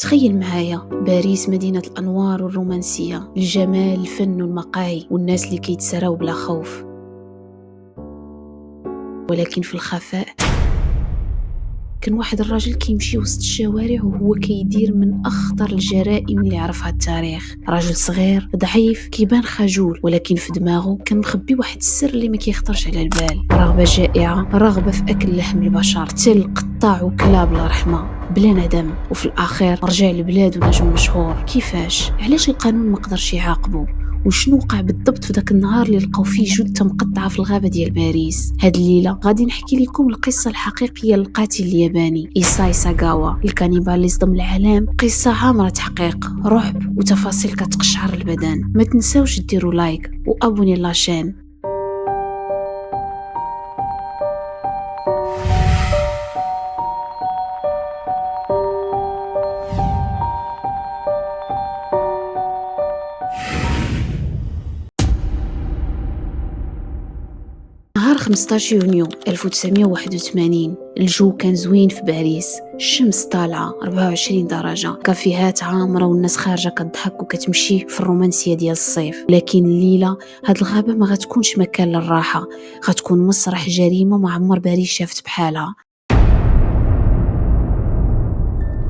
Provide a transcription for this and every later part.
تخيل معايا باريس، مدينة الأنوار والرومانسية، الجمال، الفن والمقاهي والناس اللي كيتسراو بلا خوف. ولكن في الخفاء كان واحد الراجل كيمشي وسط الشوارع وهو كيدير من أخطر الجرائم اللي عرفها التاريخ. راجل صغير ضعيف كيبان خجول، ولكن في دماغه كان مخبي واحد السر اللي ما كيخطرش على البال. رغبة جائعة، رغبة في أكل لحم البشر، تل قطاع وكلاب لا رحمة بلا ندم. وفي الأخير رجع لبلاد ونجم مشهور. كيفاش؟ علاش القانون ما قدرش يعاقبه؟ وشنو وقع بالضبط في ذاك النهار اللي لقاو فيه جثة مقطعة في الغابة ديال باريس؟ هاد الليلة غادي نحكي لكم القصة الحقيقية للقاتل الياباني إيساي ساغاوا. الكانيباليزم العالم قصة عامرة تحقيق، رعب وتفاصيل كتقشعر البدن. ما تنساوش ديروا لايك وابوني لاشين. نهار 15 يونيو 1981، الجو كان زوين في باريس، الشمس طالعة 24 درجة، كافيهات عامرة والناس خارجة كتضحك وكتمشي في الرومانسية ديال الصيف. لكن الليلة هاد الغابة ما غتكونش مكان للراحة، غتكون مسرح جريمة ما عمر باريس شافت بحالها.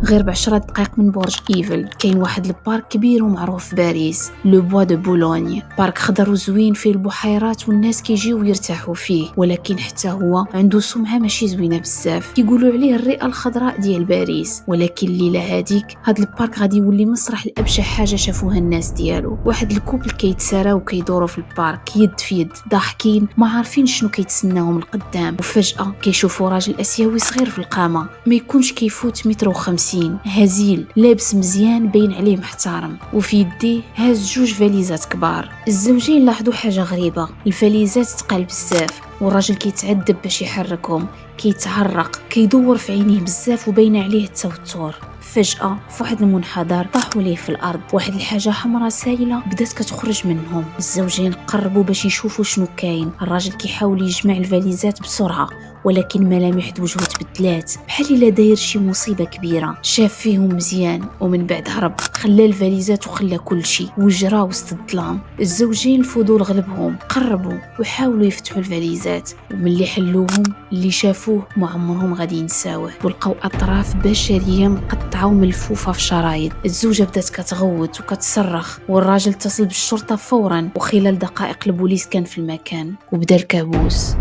غير ب10 دقائق من برج إيفل كاين واحد البارك كبير ومعروف في باريس، لو بوا دو بولوني. بارك خضر وزوين فيه البحيرات والناس كيجيو يرتاحوا فيه، ولكن حتى هو عنده سمعة ماشي زوينة بزاف. كيقولوا عليه الرئة الخضراء ديال باريس. ولكن الليلة هاديك هاد البارك غادي يولي مسرح لأبشع حاجة شافوها الناس ديالو. واحد الكوبل كيتساراو وكيدوروا في البارك يد في يد، ضاحكين ما عارفين شنو كيتسناهم القدام. وفجأة كيشوفوا راجل آسيوي صغير في القامة، ما يكونش كيفوت 1.50 متر، هزيل لابس مزيان باين عليه محترم، وفي يديه هاز 2 فاليزات كبار. الزوجين لاحظوا حاجة غريبة، الفاليزات تقال بزاف والراجل كيتعذب باش يحركهم، كيتعرق، كيدور في عينيه بزاف وباين عليه التوتر. فجأة في واحد المنحدر طاحوا ليه في الأرض واحد الحاجة حمراء سايلة بدات كتخرج منهم. الزوجين قربوا باش يشوفوا شنو كاين. الراجل كيحاول يجمع الفاليزات بسرعة، ولكن ملامح وجهه تبدلات بحال الا داير شي مصيبه كبيره. شاف فيهم مزيان ومن بعد هرب، خلى الفاليزات وخلى كل شيء وجرى وسط الظلام. الزوجين الفضول غلبهم، قربوا وحاولوا يفتحوا الفاليزات، وملي حلوهم اللي شافوه ما عمرهم غادي ينساوه، ولقاو اطراف بشريه مقطعه وملفوفه في شرايط. الزوجه بدات كتغوت وكتصرخ، والراجل اتصل بالشرطه فورا، وخلال دقائق البوليس كان في المكان وبدا الكابوس.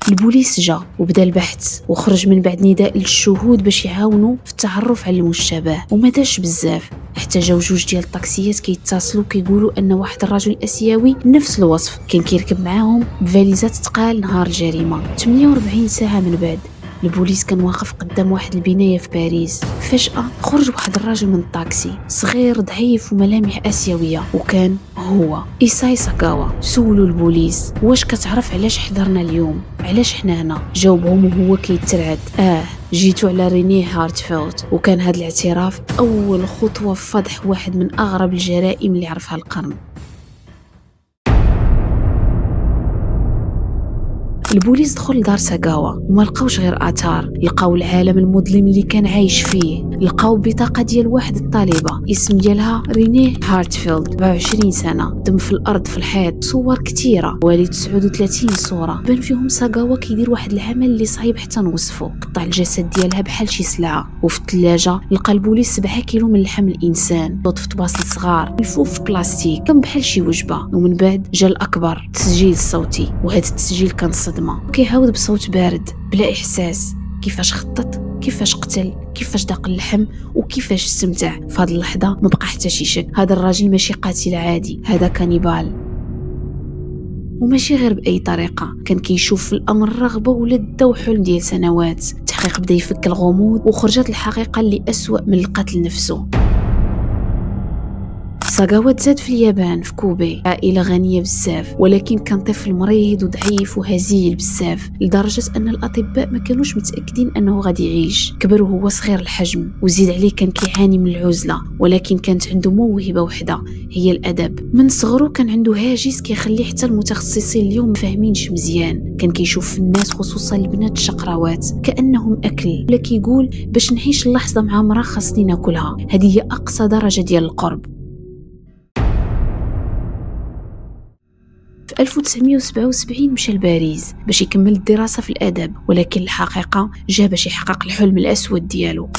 البوليس جا وبدا البحث، وخرج من بعد نداء للشهود باش يعاونوا في التعرف على المشتبه. وما داش بزاف حتى جاو 2 ديال الطاكسيات كيتصلوا كيقولوا ان واحد الرجل اسيوي نفس الوصف كان كيركب معاهم بفاليزات تقال نهار الجريمه. 48 ساعه من بعد البوليس كان واقف قدام واحد البنايه في باريس. فجأة خرج واحد الراجل من الطاكسي، صغير ضعيف وملامح آسيوية، وكان هو إيساي ساغاوا. سولوا البوليس واش كتعرف علاش حضرنا اليوم، علاش حنا هنا؟ جاوبهم وهو كيترعد، جيتو على رينيه هارتفيلد. وكان هذا الاعتراف أول خطوة في فضح واحد من أغرب الجرائم اللي عرفها القرن. البوليس دخل لدار ساغاوا وما لقاوش غير اثار، لقاو العالم المظلم اللي كان عايش فيه. لقاو بطاقه ديال واحد الطالبه اسم ديالها رينيه هارتفيلد، 24 سنه، دم في الارض في الحيط، صور كثيره حوالي 39 صوره بان فيهم ساغاوا كيدير واحد العمل اللي صعيب حتى نوصفه. قطع الجسد ديالها بحال شي سلعه. وفي الثلاجه لقى البوليس 7 كيلو من لحم الانسان، في طباصل صغار ملفوف في بلاستيك، كان بحال شي وجبه. ومن بعد جا الاكبر، التسجيل الصوتي. وهذا التسجيل كان صدمه، كيعاود بصوت بارد بلا احساس كيفاش خطط، كيفاش قتل، كيفاش داق اللحم، وكيفاش استمتع. في هذه اللحظه ما بقى حتى شي شك، هذا الراجل ماشي قاتل عادي، هذا كانيبال. وماشي غير باي طريقه، كان كيشوف في الامر رغبه ولذه وحلم ديال سنوات. التحقيق بدا يفك الغموض وخرجت الحقيقه اللي اسوأ من القتل نفسه. ساغاوا تزاد في اليابان في كوبي، عائلة غنية بزاف، ولكن كان طفل مريض وضعيف وهزيل بزاف لدرجة أن الأطباء ما كانوش متأكدين أنه غادي يعيش. كبر وهو صغير الحجم، وزيد عليه كان كيعاني من العزلة، ولكن كانت عنده موهبة وحدة هي الأدب. من صغره كان عنده هاجس كيخليه حتى المتخصصين اليوم ما فاهمينش مزيان. كان كيشوف في الناس خصوصا البنات الشقراوات كأنهم أكل، ولا كيقول باش نعيش اللحظة مع مرا خاصني ناكلها. هذه هي أقصى درجة ديال القرب. في 1977 مشى لباريس باش يكمل الدراسة في الأدب، ولكن الحقيقة جا باش يحقق الحلم الأسود ديالو.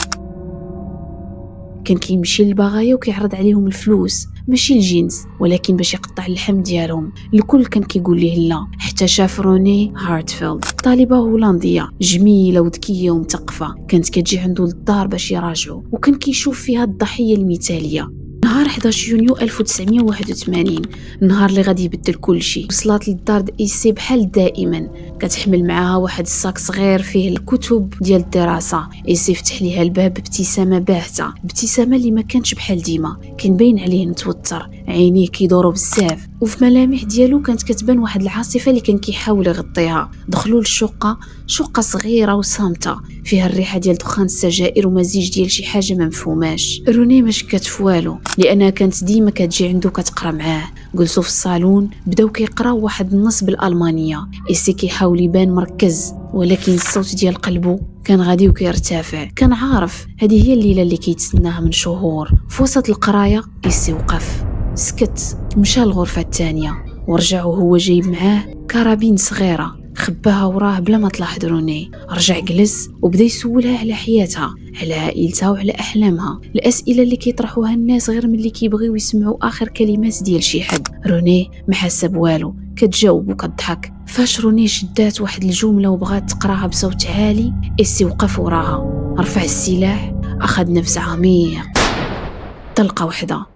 كان كيمشي للبغايا وكيعرض عليهم الفلوس، ماشي الجنس ولكن باش يقطع اللحم ديالهم. الكل كان كيقول ليه لا، حتى شاف روني هارتفيلد، طالبة هولندية جميلة وذكية ومثقفة، كانت كتجي عنده للدار باش يراجعوا، وكان كيشوف فيها الضحية المثالية. نهار 11 يونيو 1981، النهار اللي غادي يبدل كل شيء، وصلت للدار إيسي بحال دائما، كتحمل معاها واحد الصاك صغير فيه الكتب ديال الدراسة. إيسي فتح ليها الباب بابتسامة باهتة، ابتسامة اللي ما كانتش بحال ديما، كان باين عليه متوتر، عينيه كيدوروا بزاف، وفي ملامح ديالو كانت كتبان واحد العاصفة اللي كان كيحاول يغطيها. دخلوا للشقة، شقة صغيرة وصامتة فيها الريحة ديال دخان السجائر ومزيج ديال شي حاجة ما مفهوماش. روني ما شكات في والو، لأنها كانت ديما كتجي عنده كتقرا معاه. جلسوا في الصالون، بداو كيقراو واحد النص بالألمانية. إيسي كيحاول يبان مركز، ولكن الصوت ديال قلبه كان غادي وكيرتفع. كان عارف هذه هي الليلة اللي كيتسناها من شهور. في وسط القراية إيسي وقف، سكت، مشى للغرفة الثانية ورجع، وهو جايب معاه كرابين صغيرة خباها وراه بلا ما تلاحظ روني. رجع جلس وبدا يسولها على حياتها، على عائلتها وعلى أحلامها، الأسئلة اللي كيطرحوها الناس غير ملي كيبغيو يسمعوا آخر كلمات ديال شي حد. روني ما حاسه بوالو، كتجاوب وكتضحك. فاش روني شدات واحد الجملة وبغات تقراها بصوت عالي، إيسي وقف وراها، رفع السلاح، أخذ نفس عميق. طلقة وحدة،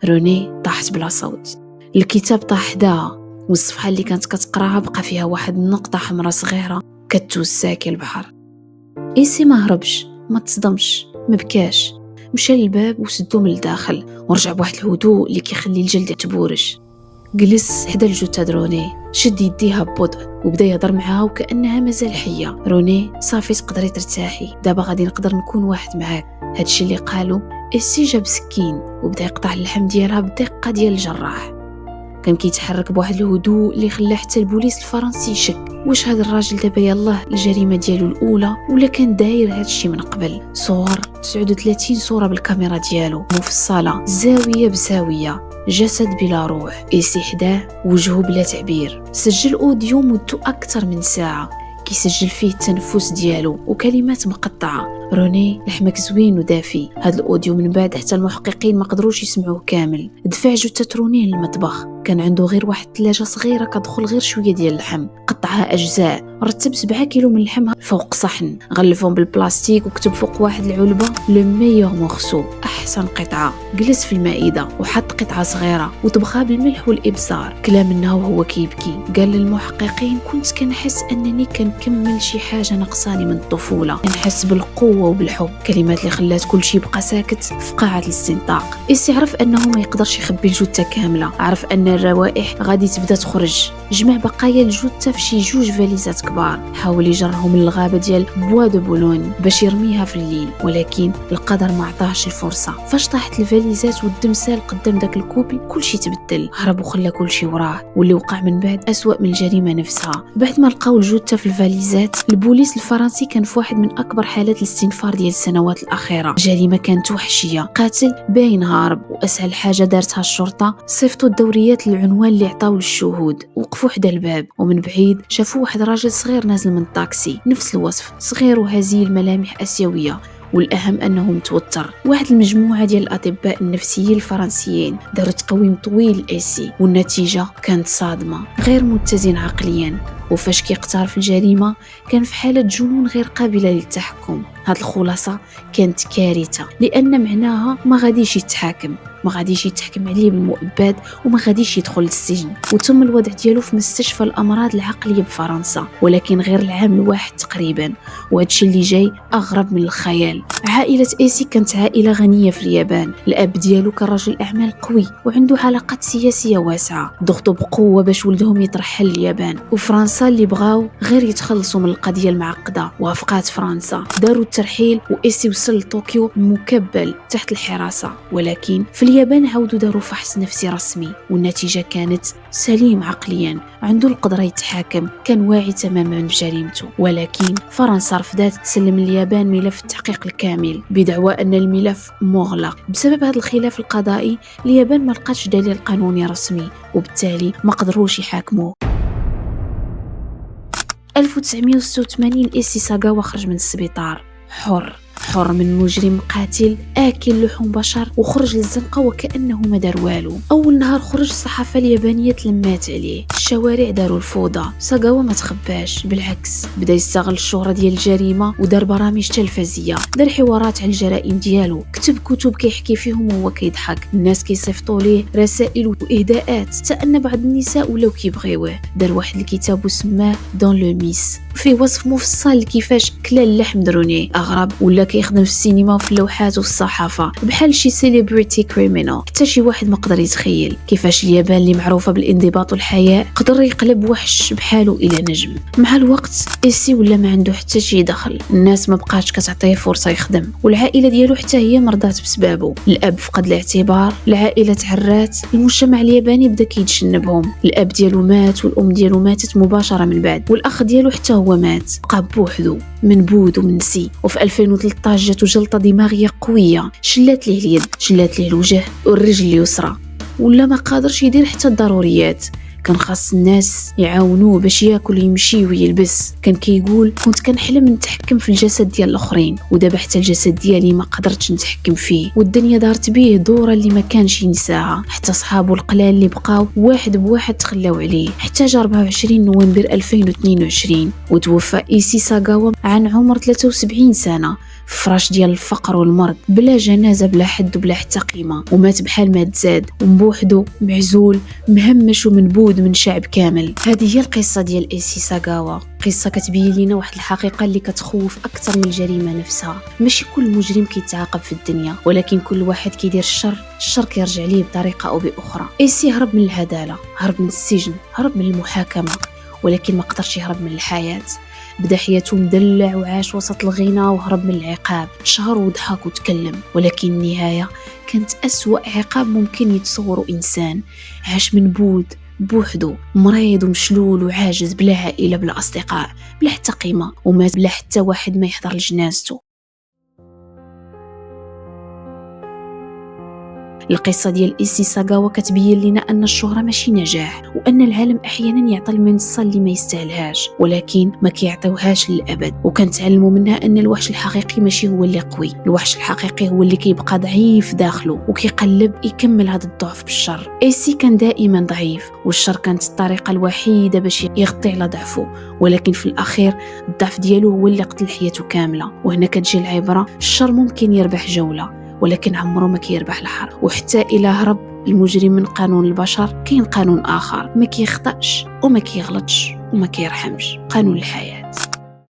روني طاحت بلا صوت. الكتاب طاح حداها، والصفحة اللي كانت كتقراها بقى فيها واحد النقطة حمراء صغيرة كتوسع كالبحر. إيسي ما هربش، ما تصدمش، ما بكاش، مشى للباب وسدو من الداخل، ورجع بواحد الهدوء اللي كيخلي الجلد تبورش. جلس حدا الجثة روني، شد يديها ببطء وبدا يهضر معها وكأنها مازال حية. روني صافي تقدري ترتاحي، دابا غادي نقدر نكون واحد معاك. هادشي اللي قالو. إيسي جاب سكين وبدا يقطع اللحم ديالها بدقة ديال الجراح. كان كيتحرك بواحد الهدوء اللي خلى حتى البوليس الفرنسي يشك، واش هذا الراجل دابا يلاه الجريمه ديالو الاولى ولا كان داير هذا الشيء من قبل. صور 39 صوره بالكاميرا ديالو مفصله زاويه بزاويه، جسد بلا روح، إيسي حداه وجهه بلا تعبير. سجل اوديو مدته اكثر من ساعه كيسجل فيه التنفس ديالو وكلمات مقطعه. روني لحمك زوين ودافي. هذا الاوديو من بعد حتى المحققين ما قدروش يسمعوه كامل. دفع جثة روني للمطبخ، كان عنده غير واحد الثلاجة صغيرة كتدخل غير شوية ديال اللحم، قطعها أجزاء، رتب 7 كيلو من اللحم فوق صحن، غلفهم بالبلاستيك وكتب فوق واحد العلبة لو ميور مورسو، أحسن قطعة. جلس في المائدة وحط قطعة صغيرة وطبخها بالملح والإبزار، كلا منها وهو كيبكي. قال للمحققين كنت كنحس أنني كنكمل شي حاجة نقصاني من الطفولة، كنحس بالقوة وبالحب. كلمات اللي خلات كل شيء بقى ساكت في قاعة الاستنطاق. إيسي عرف أنه ما يقدرش يخبي الجثة كاملة، عرف أن الروائح غادي تبدا تخرج. جمع بقايا الجثة في شي 2 فاليزات كبار، حاول يجرهم للغابة ديال بوا دو بولوني باش يرميها في الليل، ولكن القدر ما عطاهش الفرصة. فاش طاحت الفاليزات والدم سال قدام داك الكوبل، كل شيء تبدل، هرب وخلى كل شيء وراه. واللي وقع من بعد أسوأ من الجريمة نفسها. بعد ما لقاو الجثة في الفاليزات، البوليس الفرنسي كان في واحد من أكبر حالات الاستنفار ديال السنوات الأخيرة. الجريمة كانت وحشية، قاتل باين هارب، وأسهل حاجة دارتها الشرطة صيفطوا الدوريات للعنوان اللي عطاو للشهود. وقفوا حدا الباب ومن بعيد شافوا واحد راجل صغير نازل من الطاكسي، نفس الوصف، صغير وهزيل، ملامح آسيوية، والأهم أنه متوتر. واحد المجموعة ديال الأطباء النفسيين الفرنسيين داروا تقويم طويل لإيسي، والنتيجة كانت صادمة، غير متزن عقليا، وفاش كيقترف الجريمة كان في حالة جنون غير قابلة للتحكم. هاد الخلاصة كانت كارثة، لأن معناها ما غاديش يتحاكم، ما غاديش يتحكم عليه بالمؤبد وما غاديش يدخل للسجن. وتم الوضع ديالو في مستشفى الامراض العقليه بفرنسا، ولكن غير العام الواحد تقريبا. وهادشي اللي جاي اغرب من الخيال. عائله ايسي كانت عائله غنيه في اليابان. الاب ديالو كان رجل اعمال قوي وعنده علاقات سياسيه واسعه، ضغطوا بقوه باش ولدهم يترحل لليابان. وفرنسا اللي بغاو غير يتخلصوا من القضيه المعقده وافقات فرنسا، داروا الترحيل وايسي وصل لطوكيو مكبل تحت الحراسه. ولكن في اليابان عاودوا داروا فحص نفسي رسمي والنتيجه كانت سليم عقليا، عنده القدره يتحاكم، كان واعي تماما بجريمته. ولكن فرنسا رفضت تسلم اليابان ملف التحقيق الكامل بدعوى ان الملف مغلق. بسبب هذا الخلاف القضائي اليابان ما لقاتش دليل قانوني رسمي وبالتالي ما قدروش يحاكموه. 1986 ايسي ساغاوا خرج من السبيطار حر من مجرم قاتل آكل لحوم بشر، وخرج للزنقة وكأنه ما دار والو. أول نهار خرج الصحافة اليابانية تلمات عليه، الشوارع داروا الفوضى. ساغاوا ما تخباش، بالعكس بدا يستغل الشهرة ديال الجريمة ودار برامج تلفزية، دار حوارات على الجرائم ديالو، كتب كتب كيحكي فيهم وهو كيضحك، الناس كيصيفطوا ليه رسائل وإهداءات، حتى أن بعض النساء ولاو كيبغيوه. دار واحد الكتاب وسماه دون لو ميس، فيه وصف مفصل كيفاش كلا اللحم دروني أغرب، ولا كيخدم في السينما وفي اللوحات وفي الصحافه بحال شي سيليبريتي كريمينال. حتى شي واحد ما قدر يتخيل كيفاش اليابان اللي معروفه بالانضباط والحياء قدر يقلب وحش بحاله الى نجم. مع الوقت ايسي ولا ما عنده حتى شي دخل، الناس ما بقاش كتعطيه فرصه يخدم، والعائله ديالو حتى هي مرضات بسببه. الاب فقد الاعتبار، العائله تعرات، المجتمع الياباني بدا كيتجنبهم. الاب ديالو مات والام ديالو ماتت مباشره من بعد، والاخ ديالو حتى هو مات، بقى بوحدو منبوذ ومنسي. وفي 2013 جاتو جلطه دماغيه قويه، شلات ليه اليد، شلات ليه الوجه والرجل اليسرى، ولا ما قادرش يدير حتى الضروريات. كان خاص الناس يعاونوه باش ياكل يمشي ويلبس. كان كيقول كنت كنحلم نتحكم في الجسد ديال الاخرين، ودابا حتى الجسد ديالي ما قدرتش نتحكم فيه، والدنيا دارت بيه دوره اللي ما كانش ينساها. حتى صحابو القلال اللي بقاو واحد بواحد تخلاو عليه، حتى جا 24 نوفمبر 2022 وتوفى ايسي ساغاوا عن عمر 73 سنه في فراش ديال الفقر والمرض، بلا جنازه بلا حد وبلا حتى قيمه، ومات بحال ما تزاد ومبوحدو معزول مهمش ومنبوذ من شعب كامل. هذه هي القصه ديال ايسي ساغاوا، قصه كتبين لنا واحد الحقيقه اللي كتخوف اكثر من الجريمه نفسها. ماشي كل مجرم كيتعاقب في الدنيا، ولكن كل واحد كيدير الشر كيرجع ليه بطريقه او باخرى. ايسي هرب من العداله، هرب من السجن، هرب من المحاكمه، ولكن ما قدرش يهرب من الحياه. بدا حياته مدلع وعاش وسط الغنى وهرب من العقاب، شهر وضحك وتكلم، ولكن النهاية كانت أسوأ عقاب ممكن يتصوره إنسان. عاش منبوذ بوحدو، مريض ومشلول وعاجز، بلا عائلة بلا أصدقاء بلا حتى قيمة، ومات بلا حتى واحد ما يحضر لجنازته. القصة ديال ايسي ساغاوا كتبين لنا أن الشهرة ماشي نجاح، وأن العالم أحيانا يعطي المنصة اللي ما يستاهلهاش، ولكن ما كيعطيوهاش للأبد. وكنتعلموا منها أن الوحش الحقيقي ماشي هو اللي قوي، الوحش الحقيقي هو اللي كيبقى ضعيف داخله وكيقلب يكمل هذا الضعف بالشر. ايسي كان دائما ضعيف، والشر كانت الطريقة الوحيدة باش يغطي على ضعفه، ولكن في الأخير الضعف ديالو هو اللي قتل حياته كاملة. وهنا كتجي العبرة، الشر ممكن يربح جولة ولكن عمره ما كيربح الحرب. وحتى إلى هرب المجرم من قانون البشر كاين قانون آخر ما كيخطأش وما كيغلطش وما كيرحمش، قانون الحياة.